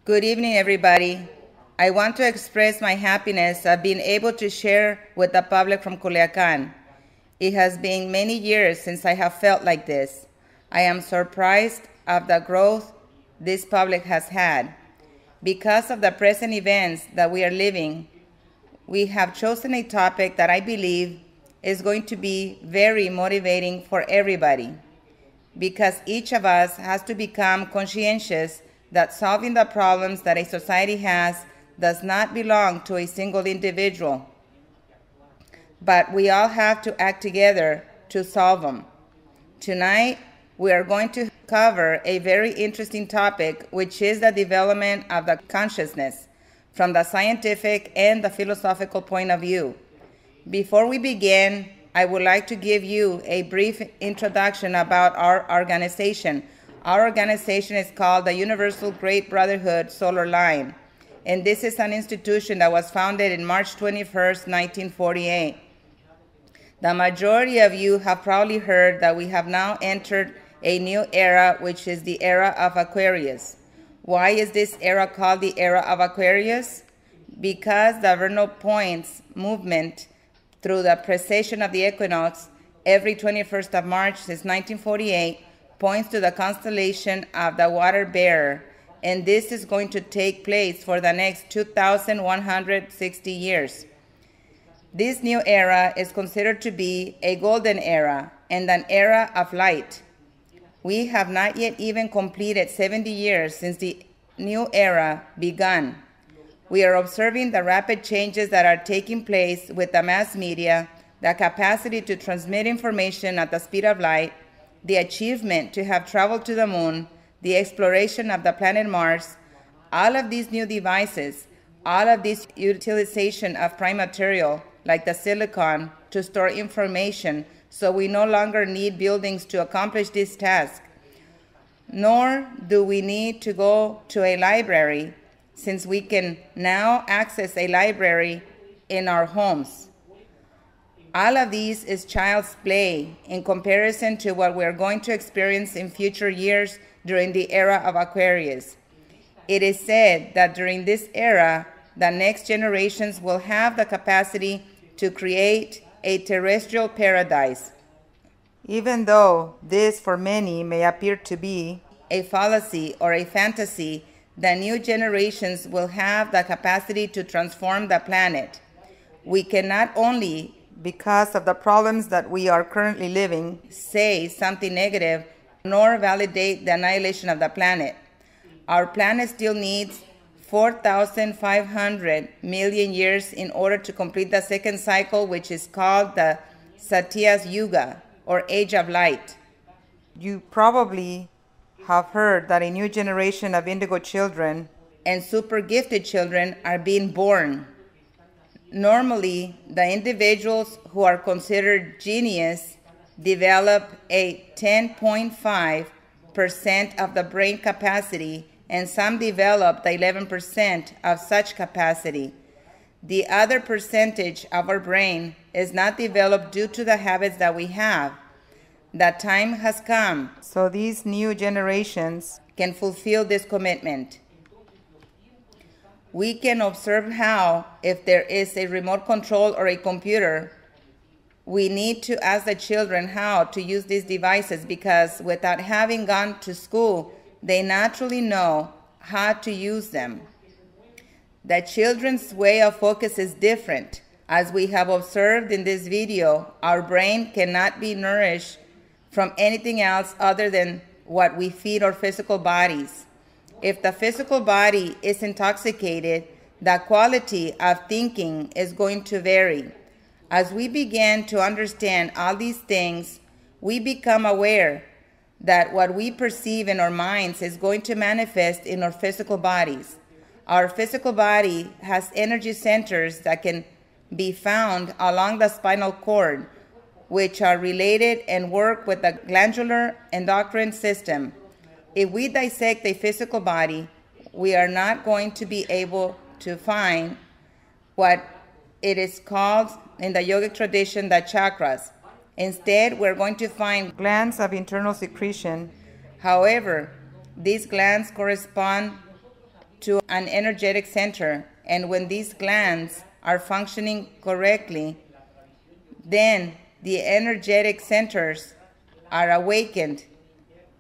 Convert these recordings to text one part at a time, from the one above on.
Good evening, everybody. I want to express my happiness of being able to share with the public from Culiacan. It has been many years since I have felt like this. I am surprised of the growth this public has had. Because of the present events that we are living, we have chosen a topic that I believe is going to be very motivating for everybody, because each of us has to become conscientious that solving the problems that a society has does not belong to a single individual, but we all have to act together to solve them. Tonight, we are going to cover a very interesting topic, which is the development of the consciousness from the scientific and the philosophical point of view. Before we begin, I would like to give you a brief introduction about our organization. Our organization is called the Universal Great Brotherhood Solar Line, and this is an institution that was founded in March 21st, 1948. The majority of you have probably heard that we have now entered a new era, which is the era of Aquarius. Why is this era called the era of Aquarius? Because the vernal points movement through the precession of the equinox every 21st of March since 1948 points to the constellation of the water bearer, and this is going to take place for the next 2,160 years. This new era is considered to be a golden era and an era of light. We have not yet even completed 70 years since the new era begun. We are observing the rapid changes that are taking place with the mass media, the capacity to transmit information at the speed of light, the achievement to have traveled to the moon, the exploration of the planet Mars. All of these new devices, all of this utilization of prime material like the silicon to store information, so we no longer need buildings to accomplish this task, nor do we need to go to a library, since we can now access a library in our homes. All of these is child's play in comparison to what we're going to experience in future years during the era of Aquarius. It is said that during this era, the next generations will have the capacity to create a terrestrial paradise. Even though this for many may appear to be a fallacy or a fantasy, the new generations will have the capacity to transform the planet. We can not only, because of the problems that we are currently living, say something negative, nor validate the annihilation of the planet. Our planet still needs 4,500 million years in order to complete the second cycle, which is called the Satyas Yuga, or Age of Light. You probably have heard that a new generation of indigo children and super gifted children are being born. Normally, the individuals who are considered genius develop a 10.5% of the brain capacity, and some develop the 11% of such capacity. The other percentage of our brain is not developed due to the habits that we have. The time has come so these new generations can fulfill this commitment. We can observe how, if there is a remote control or a computer, we need to ask the children how to use these devices, because without having gone to school, they naturally know how to use them. The children's way of focus is different. As we have observed in this video, our brain cannot be nourished from anything else other than what we feed our physical bodies. If the physical body is intoxicated, the quality of thinking is going to vary. As we begin to understand all these things, we become aware that what we perceive in our minds is going to manifest in our physical bodies. Our physical body has energy centers that can be found along the spinal cord, which are related and work with the glandular endocrine system. If we dissect a physical body, we are not going to be able to find what it is called in the yogic tradition the chakras. Instead, we're going to find glands of internal secretion. However, these glands correspond to an energetic center, and when these glands are functioning correctly, then the energetic centers are awakened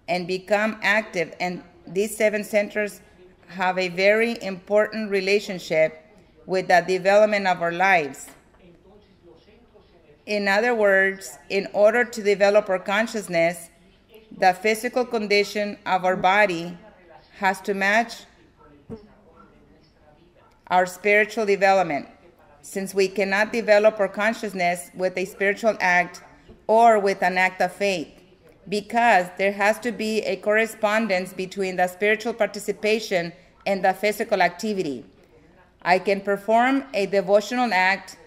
and become active, and these 7 centers have a very important relationship with the development of our lives. In other words, in order to develop our consciousness, the physical condition of our body has to match our spiritual development, since we cannot develop our consciousness with a spiritual act or with an act of faith, because there has to be a correspondence between the spiritual participation and the physical activity. I can perform a devotional act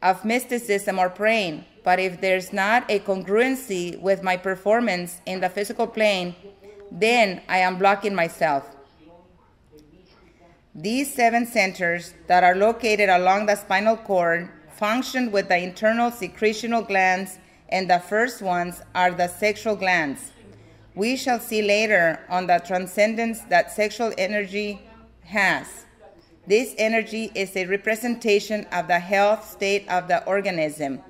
of mysticism or praying, but if there's not a congruency with my performance in the physical plane, then I am blocking myself. These 7 centers that are located along the spinal cord function with the internal secretional glands, and the first ones are the sexual glands. We shall see later on the transcendence that sexual energy has. This energy is a representation of the health state of the organism.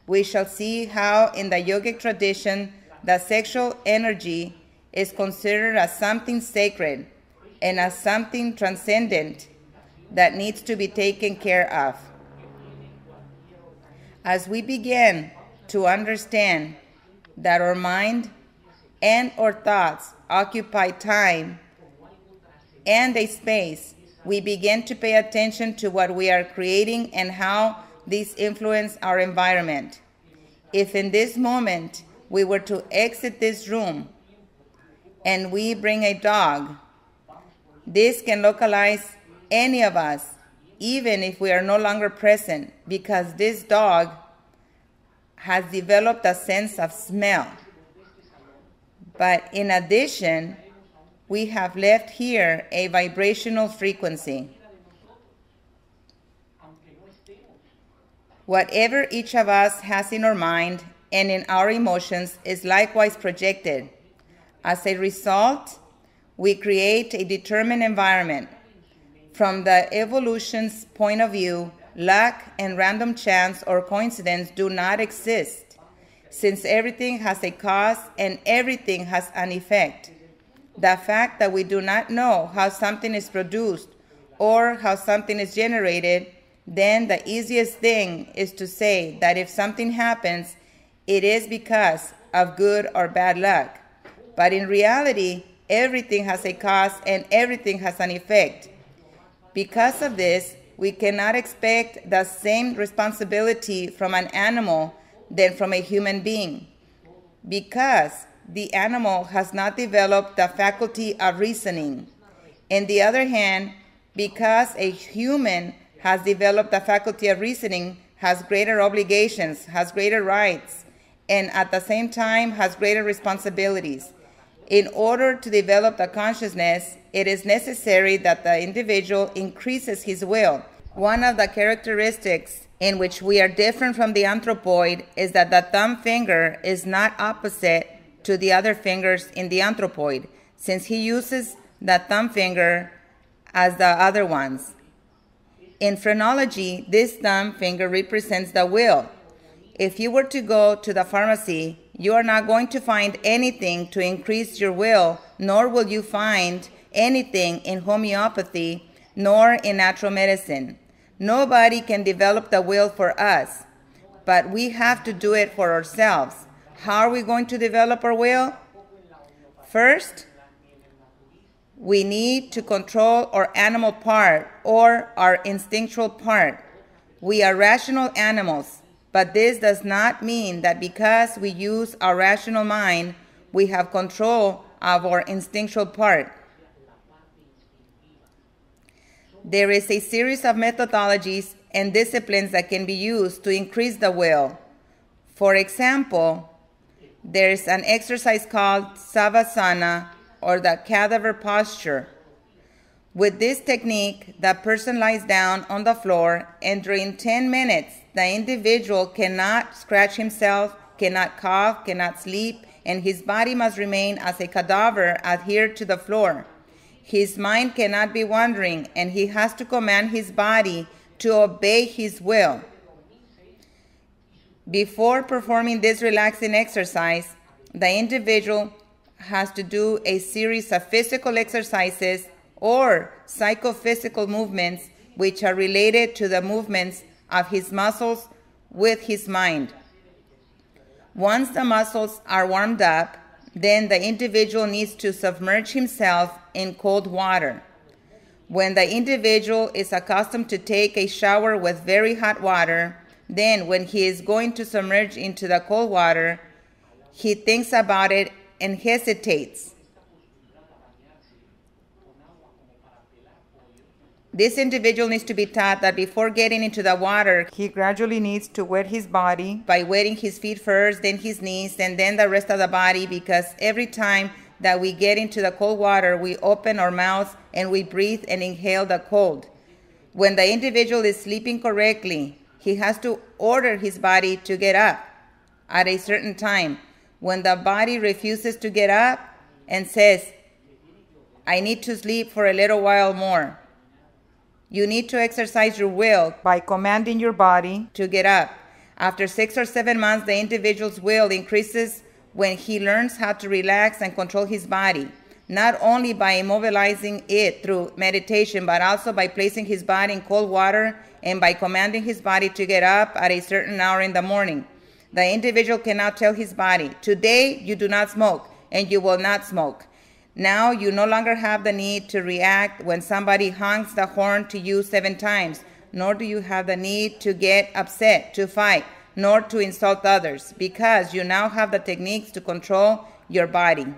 We shall see how in the yogic tradition the sexual energy is considered as something sacred and as something transcendent that needs to be taken care of. As we begin to understand that our mind and our thoughts occupy time and a space, we begin to pay attention to what we are creating and how these influence our environment. If in this moment we were to exit this room and we bring a dog, this can localize any of us, even if we are no longer present, because this dog has developed a sense of smell. But in addition, we have left here a vibrational frequency. Whatever each of us has in our mind and in our emotions is likewise projected. As a result, we create a determined environment. From the evolution's point of view, luck and random chance or coincidence do not exist, since everything has a cause and everything has an effect. The fact that we do not know how something is produced or how something is generated, then the easiest thing is to say that if something happens, it is because of good or bad luck. But in reality, everything has a cause and everything has an effect. Because of this, we cannot expect the same responsibility from an animal than from a human being, because the animal has not developed the faculty of reasoning. On the other hand, because a human has developed the faculty of reasoning, has greater obligations, has greater rights, and at the same time has greater responsibilities. In order to develop the consciousness, it is necessary that the individual increases his will. One of the characteristics in which we are different from the anthropoid is that the thumb finger is not opposite to the other fingers in the anthropoid, since he uses the thumb finger as the other ones. In phrenology, this thumb finger represents the will. If you were to go to the pharmacy, you are not going to find anything to increase your will, nor will you find anything in homeopathy, nor in natural medicine. Nobody can develop the will for us, but we have to do it for ourselves. How are we going to develop our will? First, we need to control our animal part or our instinctual part. We are rational animals, but this does not mean that because we use our rational mind, we have control of our instinctual part. There is a series of methodologies and disciplines that can be used to increase the will. For example, there is an exercise called savasana, or the cadaver posture. With this technique, the person lies down on the floor, and during 10 minutes, the individual cannot scratch himself, cannot cough, cannot sleep, and his body must remain as a cadaver adhered to the floor. His mind cannot be wandering, and he has to command his body to obey his will. Before performing this relaxing exercise, the individual has to do a series of physical exercises or psychophysical movements which are related to the movements of his muscles with his mind. Once the muscles are warmed up, then the individual needs to submerge himself in cold water. When the individual is accustomed to take a shower with very hot water, then when he is going to submerge into the cold water, he thinks about it and hesitates. This individual needs to be taught that before getting into the water, he gradually needs to wet his body by wetting his feet first, then his knees, and then the rest of the body, because every time that we get into the cold water, we open our mouths and we breathe and inhale the cold. When the individual is sleeping correctly, he has to order his body to get up at a certain time. When the body refuses to get up and says, I need to sleep for a little while more, you need to exercise your will by commanding your body to get up. After 6 or 7 months, the individual's will increases when he learns how to relax and control his body, not only by immobilizing it through meditation, but also by placing his body in cold water and by commanding his body to get up at a certain hour in the morning. The individual can now tell his body, today you do not smoke and you will not smoke. Now you no longer have the need to react when somebody honks the horn to you 7 times, nor do you have the need to get upset, to fight, nor to insult others, because you now have the techniques to control your body.